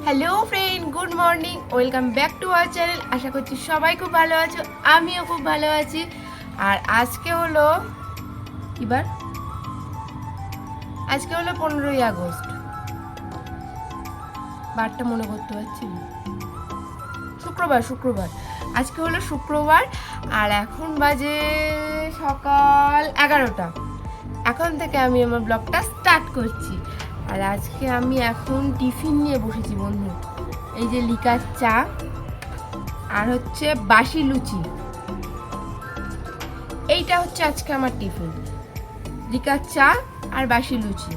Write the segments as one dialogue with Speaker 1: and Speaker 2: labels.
Speaker 1: Hello friend, good morning, welcome back to our channel. আশা করছি সবাই খুব ভালো আছো, আমিও খুব ভালো আছি। আর আজকে হলো কিবার, আজকে হলো 15ই আগস্ট। বারটা মনে করতে পারছি না। শুক্রবার আজকে হলো শুক্রবার। আর এখন বাজে সকাল 11টা। এখন থেকে আমি আমার ব্লগটা স্টার্ট করছি। আর আজকে আমি এখন টিফিন নিয়ে বসেছি বন্ধু। এই যে লিকার চা আর হচ্ছে বাসি লুচি, এইটা হচ্ছে আজকে আমার টিফিন। লিকার চা আর বাসি লুচি।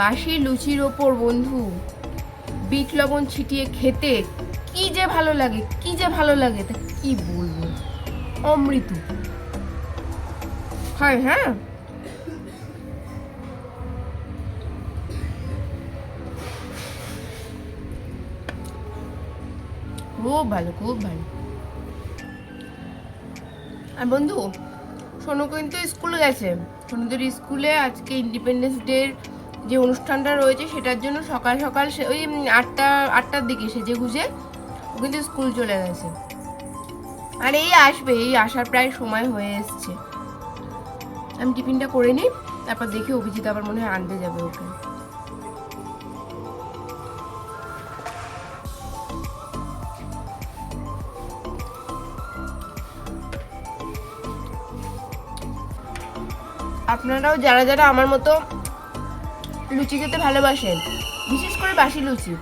Speaker 1: বাসি লুচির ওপর বন্ধু বিট লবণ ছিটিয়ে খেতে কি যে ভালো লাগে, কি যে ভালো লাগে, তা কি বলবো, অমৃত হয়। হ্যাঁ, খুব ভালো, খুব ভালো। আর বন্ধু সোনু কিন্তু স্কুলে গেছে। সোনুদের স্কুলে আজকে ইন্ডিপেন্ডেন্স ডের যে অনুষ্ঠানটা রয়েছে সেটার জন্য সকাল সকাল ওই আটটার দিকে সেজে গুজে ও কিন্তু স্কুল চলে গেছে। আর এই আসবে, এই আসার প্রায় সময় হয়ে এসছে। আমি টিফিনটা করে নিই, তারপর দেখি অভিজিৎ আবার মনে হয় আনতে যাবে ওকে। আপনারাও যারা যারা আমার মতো লুচি খেতে ভালোবাসেন, বিশেষ করে বাসি লুচি,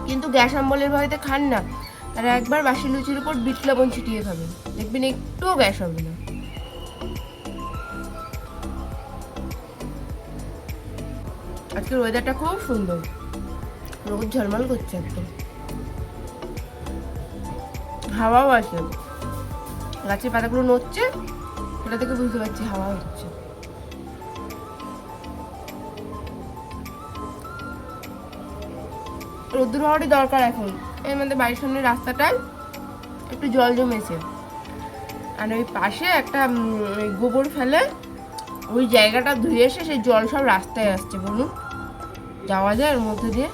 Speaker 1: কিন্তু গ্যাস অম্বলের ভয়তে খান না, তারা একবার বাসি লুচির উপর বিট লবণ ছিটিয়ে খাবেন, দেখবেন একটুও গ্যাস হবে না। আজকের ওয়েদারটা খুব সুন্দর, রোদ ঝলমল করছে একদম, হাওয়াও আছে, গাছের পাতাগুলো নড়ছে, সেটা থেকে বুঝতে পারছি হাওয়া হচ্ছে। রোদ্দুর হওয়ারই দরকার এখন। এর মধ্যে বাড়ির সামনে রাস্তাটায় একটু জল জমেছে, আর ওই পাশে একটা গোবর ফেলে, ওই জায়গাটা ধুয়ে এসে সেই জল সব রাস্তায় আসছে। বলুন যাওয়া যায় ওর মধ্যে দিয়ে?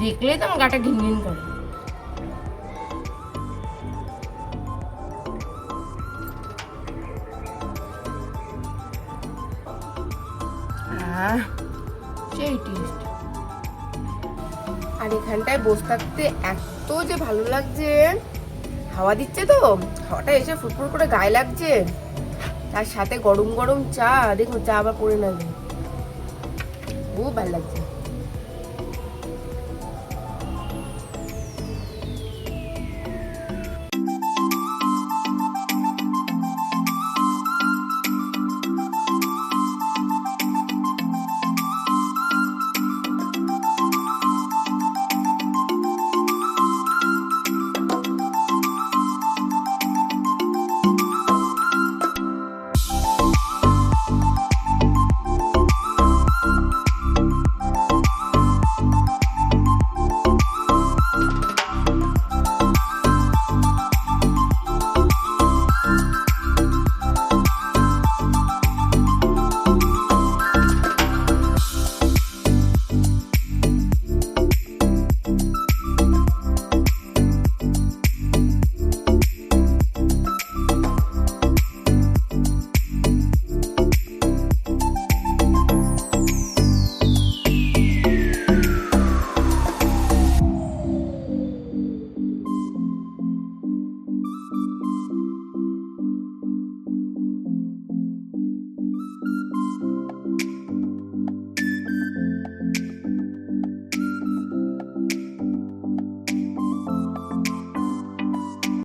Speaker 1: দেখলেই তো আমার গাটা ঘিন ঘিন করে। সেই টেস্ট। আর এখানটায় বসে থাকতে এত যে ভালো লাগছে, হাওয়া দিচ্ছে তো, হাওয়াটা এসে ফুটফুট করে গায়ে লাগছে, তার সাথে গরম গরম চা। দেখুন চা আবার পড়ে না যায়, খুব ভালো লাগছে।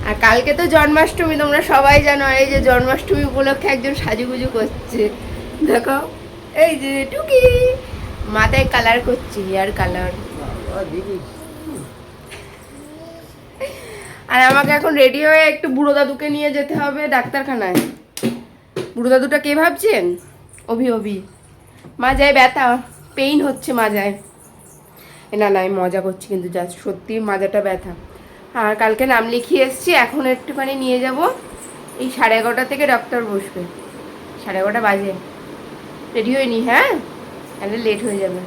Speaker 1: আর কালকে তো জন্মাষ্টমী, তোমরা সবাই জানো। আর এই যে জন্মাষ্টমী উপলক্ষে একজন সাজুগুজু করছে, দেখো এই যে টুকি মাথায় কালার করছে, হেয়ার কালার। আর আমাকে এখন রেডি হয়ে একটু বুড়ো দাদুকে নিয়ে যেতে হবে ডাক্তারখানায়। বুড়ো দাদুটা কে ভাবছেন? অভি। মাজায় ব্যথা, পেইন হচ্ছে মাজায়। না না, আমি মজা করছি, কিন্তু যা সত্যি মাজাটা ব্যথা। আর কালকে নাম লিখিয়ে এসেছি, এখন একটুখানি নিয়ে যাব। এই 11:30 থেকে ডক্টর বসবে, 11:30 বাজে। রেডি হয়ে নি? হ্যাঁ, তাহলে লেট হয়ে যাবে।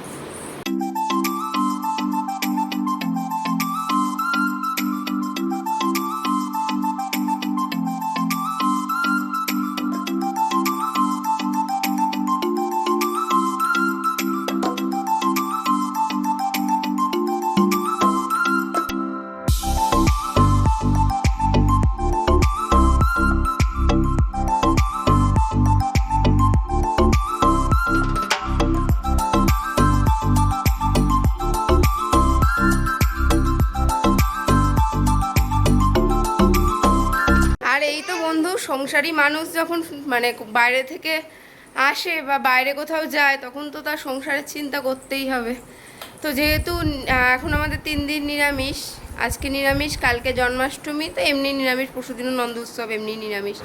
Speaker 1: সংসারী মানুষ যখন মানে বাইরে থেকে আসে বা বাইরে কোথাও যায় তখন তো তার সংসারের চিন্তা করতেই হবে। তো যেহেতু এখন আমাদের 3 দিন নিরামিষ, আজকে নিরামিষ, কালকে জন্মাষ্টমী, তো এমনি নিরামিষ, পরশুদিনও নন্দ উৎসব, এমনি নিরামিষ।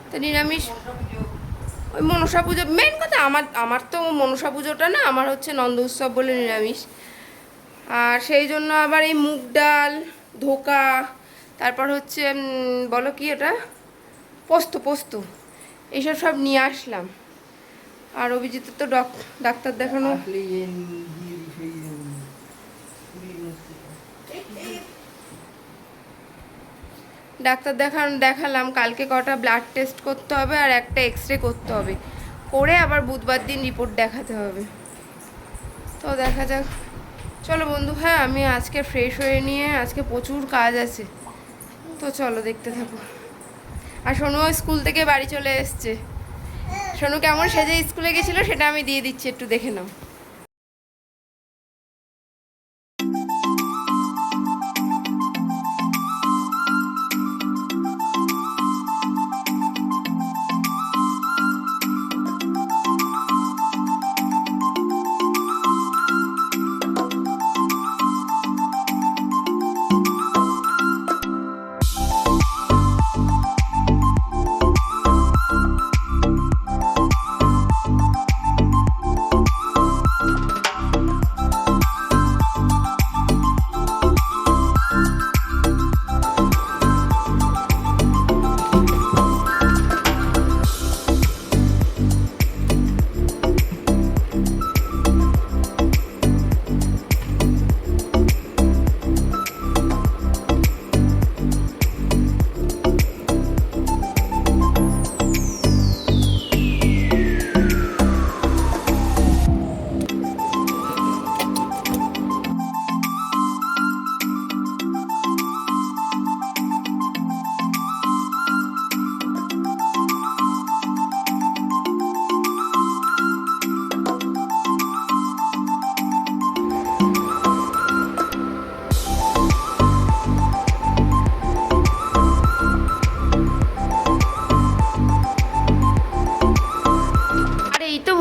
Speaker 1: তো নিরামিষ ওই মনসা পুজো মেন কথা, আমার তো মনসা পুজোটা না, আমার হচ্ছে নন্দ উৎসব বলে নিরামিষ। আর সেই জন্য আবার এই মুগ ডাল, ধোকা, তারপর হচ্ছে বলো কি ওটা, পোস্ত এইসব সব নিয়ে আসলাম। আর অভিজিতের তো ডাক্তার দেখানো, দেখালাম। কালকে কটা ব্লাড টেস্ট করতে হবে আর একটা এক্সরে করতে হবে, করে আবার বুধবার দিন রিপোর্ট দেখাতে হবে। তো দেখা যাক। চলো বন্ধু, হ্যাঁ আমি আজকে ফ্রেশ হয়ে নিয়ে, আজকে প্রচুর কাজ আছে, তো চলো দেখতে থাকো। আর সোনু স্কুল থেকে বাড়ি চলে এসছে। সোনু কেমন সেজে স্কুলে গেছিলো সেটা আমি দিয়ে দিচ্ছি, একটু দেখে নাও।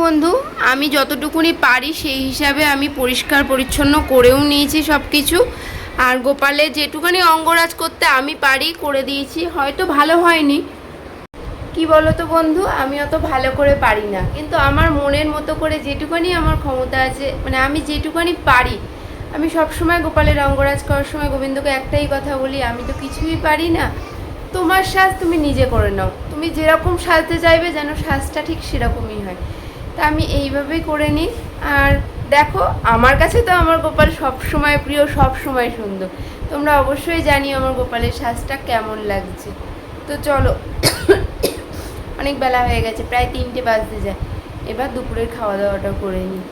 Speaker 1: বন্ধু, আমি যতটুকুনি পারি সেই হিসাবে আমি পরিষ্কার পরিচ্ছন্ন করেও নিয়েছি সব কিছু। আর গোপালে যেটুকুনি অঙ্গরাজ করতে আমি পারি করে দিয়েছি। হয়তো ভালো হয়নি, কি বলো তো বন্ধু, আমি অত ভালো করে পারি না, কিন্তু আমার মনের মতো করে যেটুকুনি আমার ক্ষমতা আছে, মানে আমি যেটুকুনি পারি, আমি সবসময় গোপালের অঙ্গরাজ করার সময় গোবিন্দকে একটাই কথা বলি, আমি তো কিছুই পারি না, তোমার সাজ তুমি নিজে করে নাও, তুমি যেরকম সাজতে চাইবে যেন সাজটা ঠিক সেরকমই হয়। তা আমি এইভাবেই করে নিই। আর দেখো, আমার কাছে তো আমার গোপাল সবসময় প্রিয়, সবসময় সুন্দর। তোমরা অবশ্যই জানিও আমার গোপালের সাজটা কেমন লাগছে। তো চলো, অনেক বেলা হয়ে গেছে, প্রায় 3টে বাজতে যায়। এবার দুপুরের খাওয়া দাওয়াটা করে নিই।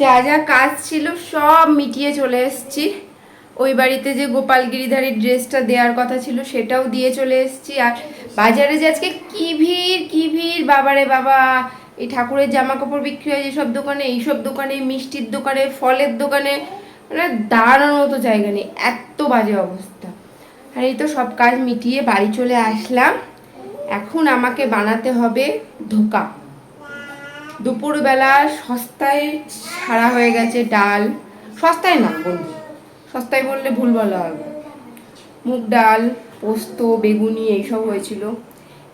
Speaker 1: যা যা কাজ ছিল সব মিটিয়ে চলে এসেছি। ওই বাড়িতে যে গোপাল গিরিধারীর ড্রেসটা দেওয়ার কথা ছিল সেটাও দিয়ে চলে এসেছি। আর বাজারে যে আজকে কি ভিড় বাবারে বাবা! এই ঠাকুরের জামা কাপড় বিক্রি হয় যেসব দোকানে, এইসব দোকানে, মিষ্টির দোকানে, ফলের দোকানে, মানে দাঁড়ানোর মতো জায়গা নেই, এত বাজে অবস্থা। আর এই তো সব কাজ মিটিয়ে বাড়ি চলে আসলাম। এখন আমাকে বানাতে হবে ধোকা। দুপুরবেলা সস্তায় সারা হয়ে গেছে ডাল, সস্তায় না বন্ধু, সস্তায় বললে ভুল বলা হবে, মুগ ডাল, পোস্ত, বেগুনি এইসব হয়েছিল।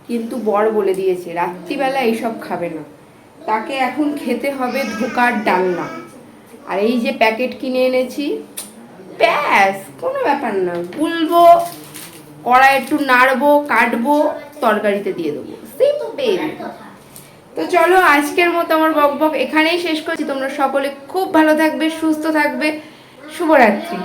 Speaker 1: কিন্তু বর বলে দিয়েছে রাত্রিবেলা এইসব খাবে না, তাকে এখন খেতে হবে ধোকার ডালনা। আর এই যে প্যাকেট কিনে এনেছি, ব্যাস কোনো ব্যাপার না, গুলবো, কড়াই একটু নাড়বো, কাটবো, তরকারিতে দিয়ে দেবো, সিম্পল। তো চলো আজকের মতো আমার বকবক এখানেই শেষ করছি। তোমরা সকলে খুব ভালো থাকবে, সুস্থ থাকবে। শুভরাত্রি।